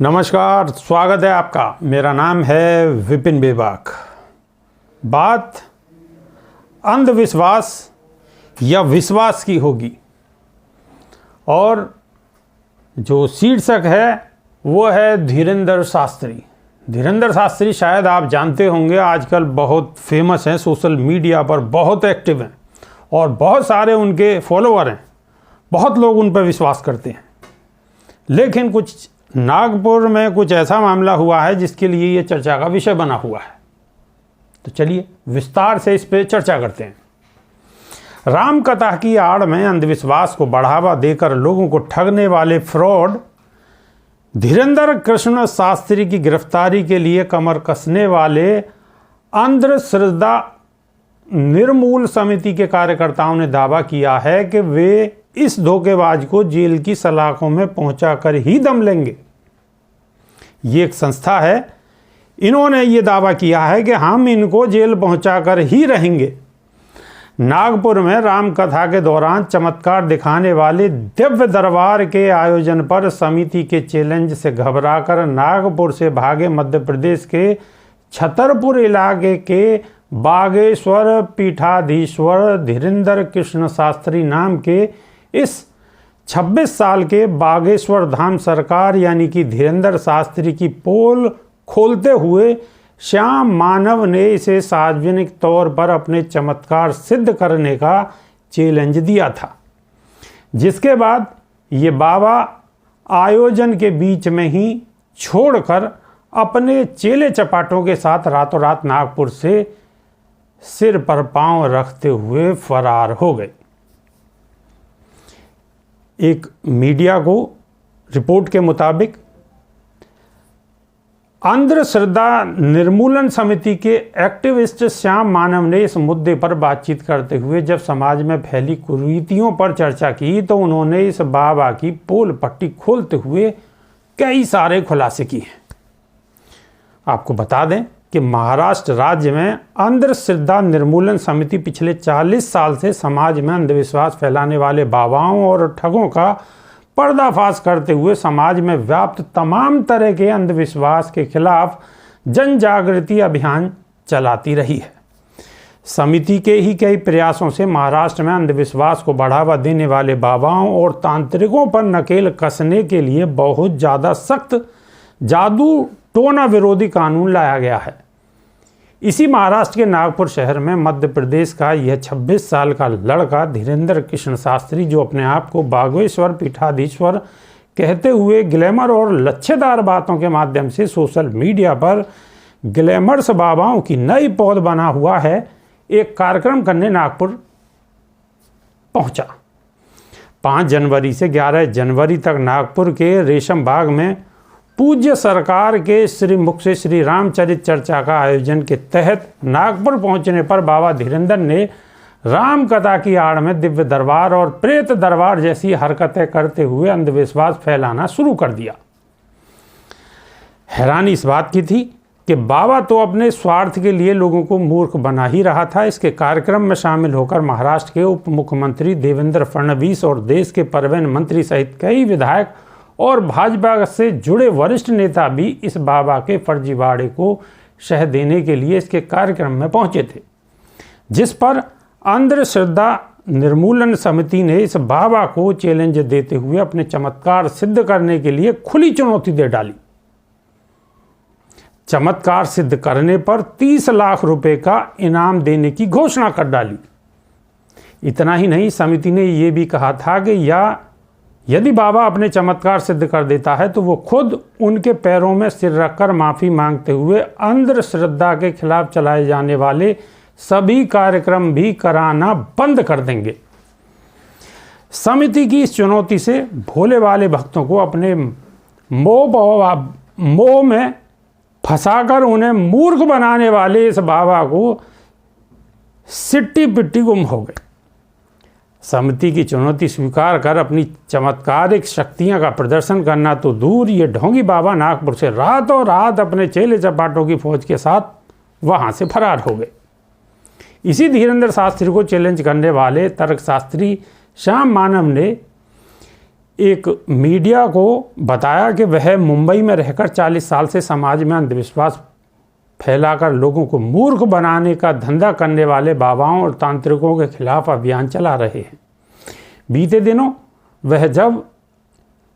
नमस्कार, स्वागत है आपका। मेरा नाम है विपिन बेबाक। बात अंधविश्वास या विश्वास की होगी और जो शीर्षक है वो है धीरेंद्र शास्त्री। धीरेंद्र शास्त्री शायद आप जानते होंगे, आजकल बहुत फेमस हैं, सोशल मीडिया पर बहुत एक्टिव हैं और बहुत सारे उनके फॉलोअर हैं। बहुत लोग उन पर विश्वास करते हैं, लेकिन कुछ नागपुर में कुछ ऐसा मामला हुआ है जिसके लिए ये चर्चा का विषय बना हुआ है। तो चलिए विस्तार से इस पे चर्चा करते हैं। राम कथा की आड़ में अंधविश्वास को बढ़ावा देकर लोगों को ठगने वाले फ्रॉड धीरेंद्र कृष्ण शास्त्री की गिरफ्तारी के लिए कमर कसने वाले अंधश्रद्धा निर्मूल समिति के कार्यकर्ताओं ने दावा किया है कि वे इस धोखेबाज को जेल की सलाखों में पहुंचाकर ही दम लेंगे। ये एक संस्था है, इन्होंने ये दावा किया है कि हम इनको जेल पहुंचाकर ही रहेंगे। नागपुर में राम कथा के दौरान चमत्कार दिखाने वाले दिव्य दरबार के आयोजन पर समिति के चैलेंज से घबराकर नागपुर से भागे मध्य प्रदेश के छतरपुर इलाके के बागेश्वर पीठाधीश्वर धीरेंद्र कृष्ण शास्त्री नाम के इस 26 साल के बागेश्वर धाम सरकार यानी कि धीरेंद्र शास्त्री की पोल खोलते हुए श्याम मानव ने इसे सार्वजनिक तौर पर अपने चमत्कार सिद्ध करने का चैलेंज दिया था, जिसके बाद ये बाबा आयोजन के बीच में ही छोड़कर अपने चेले चपाटों के साथ रातों रात नागपुर से सिर पर पांव रखते हुए फरार हो गए। एक मीडिया को रिपोर्ट के मुताबिक अंधश्रद्धा निर्मूलन समिति के एक्टिविस्ट श्याम मानव ने इस मुद्दे पर बातचीत करते हुए जब समाज में फैली कुरीतियों पर चर्चा की तो उन्होंने इस बाबा की पोल पट्टी खोलते हुए कई सारे खुलासे किए। आपको बता दें कि महाराष्ट्र राज्य में अंधश्रद्धा निर्मूलन समिति पिछले 40 साल से समाज में अंधविश्वास फैलाने वाले बाबाओं और ठगों का पर्दाफाश करते हुए समाज में व्याप्त तमाम तरह के अंधविश्वास के खिलाफ जन जागृति अभियान चलाती रही है। समिति के ही कई प्रयासों से महाराष्ट्र में अंधविश्वास को बढ़ावा देने वाले बाबाओं और तांत्रिकों पर नकेल कसने के लिए बहुत ज़्यादा सख्त जादू टोना विरोधी कानून लाया गया है। इसी महाराष्ट्र के नागपुर शहर में मध्य प्रदेश का यह 26 साल का लड़का धीरेंद्र कृष्ण शास्त्री, जो अपने आप को बागेश्वर पीठाधीश्वर कहते हुए ग्लैमर और लच्छेदार बातों के माध्यम से सोशल मीडिया पर ग्लैमर्स बाबाओं की नई पौध बना हुआ है, एक कार्यक्रम करने नागपुर पहुंचा। 5 जनवरी से 11 जनवरी तक नागपुर के रेशम बाग में पूज्य सरकार के श्रीमुख से श्री रामचरित चर्चा का आयोजन के तहत नागपुर पहुंचने पर बाबा धीरेंद्र ने राम कथा की आड़ में दिव्य दरबार और प्रेत दरबार जैसी हरकतें करते हुए अंधविश्वास फैलाना शुरू कर दिया। हैरानी इस बात की थी कि बाबा तो अपने स्वार्थ के लिए लोगों को मूर्ख बना ही रहा था। इसके कार्यक्रम में शामिल होकर महाराष्ट्र के उप मुख्यमंत्री देवेंद्र फडणवीस और देश के परिवहन मंत्री सहित कई विधायक और भाजपा से जुड़े वरिष्ठ नेता भी इस बाबा के फर्जीवाड़े को शह देने के लिए इसके कार्यक्रम में पहुंचे थे, जिस पर अंधश्रद्धा निर्मूलन समिति ने इस बाबा को चैलेंज देते हुए अपने चमत्कार सिद्ध करने के लिए खुली चुनौती दे डाली। चमत्कार सिद्ध करने पर 30 लाख रुपए का इनाम देने की घोषणा कर डाली। इतना ही नहीं, समिति ने यह भी कहा था कि यदि बाबा अपने चमत्कार सिद्ध कर देता है तो वो खुद उनके पैरों में सिर रखकर माफ़ी मांगते हुए अंधश्रद्धा के खिलाफ चलाए जाने वाले सभी कार्यक्रम भी कराना बंद कर देंगे। समिति की इस चुनौती से भोले वाले भक्तों को अपने मोह में फंसाकर उन्हें मूर्ख बनाने वाले इस बाबा को सिट्टी पिट्टी गुम हो गए। समिति की चुनौती स्वीकार कर अपनी चमत्कारिक शक्तियां का प्रदर्शन करना तो दूर, ये ढोंगी बाबा नागपुर से रातों रात अपने चेले चपाटों की फौज के साथ वहां से फरार हो गए। इसी धीरेंद्र शास्त्री को चैलेंज करने वाले तर्कशास्त्री श्याम मानव ने एक मीडिया को बताया कि वह मुंबई में रहकर 40 साल से समाज में अंधविश्वास फैलाकर लोगों को मूर्ख बनाने का धंधा करने वाले बाबाओं और तांत्रिकों के खिलाफ अभियान चला रहे हैं। बीते दिनों वह जब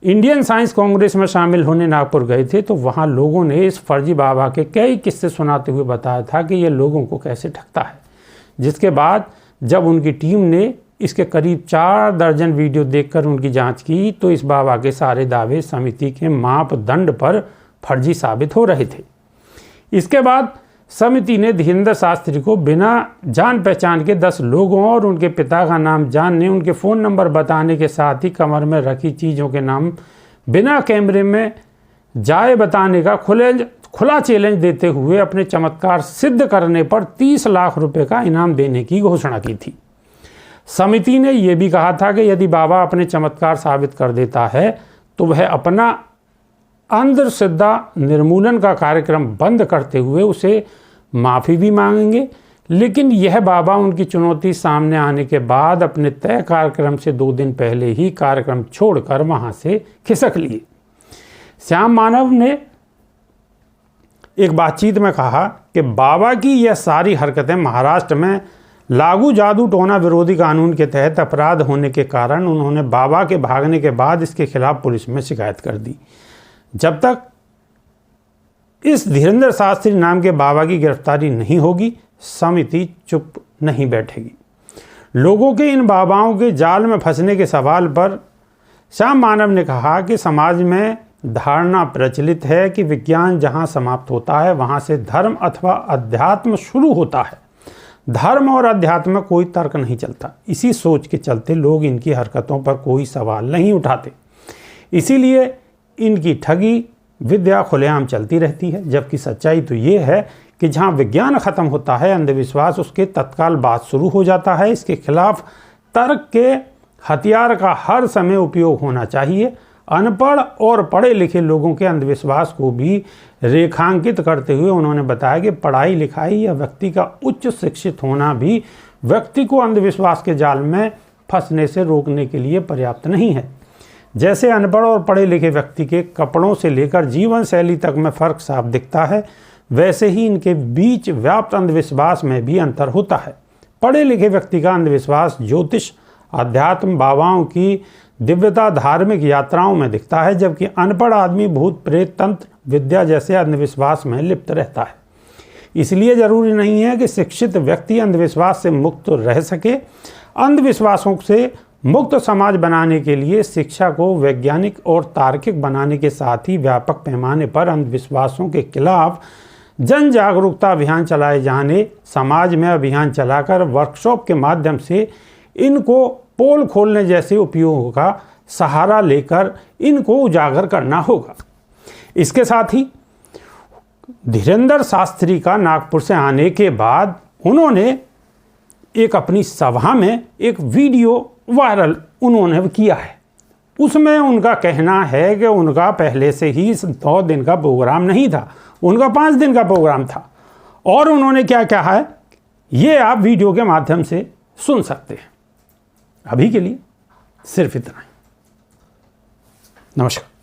इंडियन साइंस कांग्रेस में शामिल होने नागपुर गए थे तो वहां लोगों ने इस फर्जी बाबा के कई किस्से सुनाते हुए बताया था कि यह लोगों को कैसे ठगता है। जिसके बाद जब उनकी टीम ने इसके करीब 4 दर्जन वीडियो देखकर उनकी जांच की तो इस बाबा के सारे दावे समिति के मापदंड पर फर्जी साबित हो रहे थे। इसके बाद समिति ने धीरेंद्र शास्त्री को बिना जान पहचान के 10 लोगों और उनके पिता का नाम जानने, उनके फ़ोन नंबर बताने के साथ ही कमर में रखी चीज़ों के नाम बिना कैमरे में जाए बताने का खुला चैलेंज देते हुए अपने चमत्कार सिद्ध करने पर 30 लाख रुपए का इनाम देने की घोषणा की थी। समिति ने यह भी कहा था कि यदि बाबा अपने चमत्कार साबित कर देता है तो वह अपना अंधश्रद्धा निर्मूलन का कार्यक्रम बंद करते हुए उसे माफ़ी भी मांगेंगे। लेकिन यह बाबा उनकी चुनौती सामने आने के बाद अपने तय कार्यक्रम से 2 दिन पहले ही कार्यक्रम छोड़कर वहां से खिसक लिए। श्याम मानव ने एक बातचीत में कहा कि बाबा की यह सारी हरकतें महाराष्ट्र में लागू जादू टोना विरोधी कानून के तहत अपराध होने के कारण उन्होंने बाबा के भागने के बाद इसके खिलाफ पुलिस में शिकायत कर दी। जब तक इस धीरेंद्र शास्त्री नाम के बाबा की गिरफ्तारी नहीं होगी समिति चुप नहीं बैठेगी। लोगों के इन बाबाओं के जाल में फंसने के सवाल पर श्याम मानव ने कहा कि समाज में धारणा प्रचलित है कि विज्ञान जहां समाप्त होता है वहां से धर्म अथवा अध्यात्म शुरू होता है। धर्म और अध्यात्म में कोई तर्क नहीं चलता। इसी सोच के चलते लोग इनकी हरकतों पर कोई सवाल नहीं उठाते। इसीलिए इनकी ठगी विद्या खुलेआम चलती रहती है। जबकि सच्चाई तो ये है कि जहाँ विज्ञान खत्म होता है अंधविश्वास उसके तत्काल बाद शुरू हो जाता है। इसके खिलाफ तर्क के हथियार का हर समय उपयोग होना चाहिए। अनपढ़ और पढ़े लिखे लोगों के अंधविश्वास को भी रेखांकित करते हुए उन्होंने बताया कि पढ़ाई लिखाई या व्यक्ति का उच्च शिक्षित होना भी व्यक्ति को अंधविश्वास के जाल में फंसने से रोकने के लिए पर्याप्त नहीं है। जैसे अनपढ़ और पढ़े लिखे व्यक्ति के कपड़ों से लेकर जीवन शैली तक में फर्क साफ दिखता है, वैसे ही इनके बीच व्याप्त अंधविश्वास में भी अंतर होता है। पढ़े लिखे व्यक्ति का अंधविश्वास ज्योतिष, अध्यात्म, बाबाओं की दिव्यता, धार्मिक यात्राओं में दिखता है, जबकि अनपढ़ आदमी भूत प्रेत, तंत्र विद्या जैसे अंधविश्वास में लिप्त रहता है। इसलिए जरूरी नहीं है कि शिक्षित व्यक्ति अंधविश्वास से मुक्त रह सके। अंधविश्वासों से मुक्त समाज बनाने के लिए शिक्षा को वैज्ञानिक और तार्किक बनाने के साथ ही व्यापक पैमाने पर अंधविश्वासों के खिलाफ जन जागरूकता अभियान चलाए जाने, समाज में अभियान चलाकर वर्कशॉप के माध्यम से इनको पोल खोलने जैसे उपयोगों का सहारा लेकर इनको उजागर करना होगा। इसके साथ ही धीरेंद्र शास्त्री का नागपुर से आने के बाद उन्होंने एक अपनी सभा में एक वीडियो वायरल उन्होंने किया है। उसमें उनका कहना है कि उनका पहले से ही 9 दिन का प्रोग्राम नहीं था, उनका 5 दिन का प्रोग्राम था। और उन्होंने क्या कहा है ये आप वीडियो के माध्यम से सुन सकते हैं। अभी के लिए सिर्फ इतना ही। नमस्कार।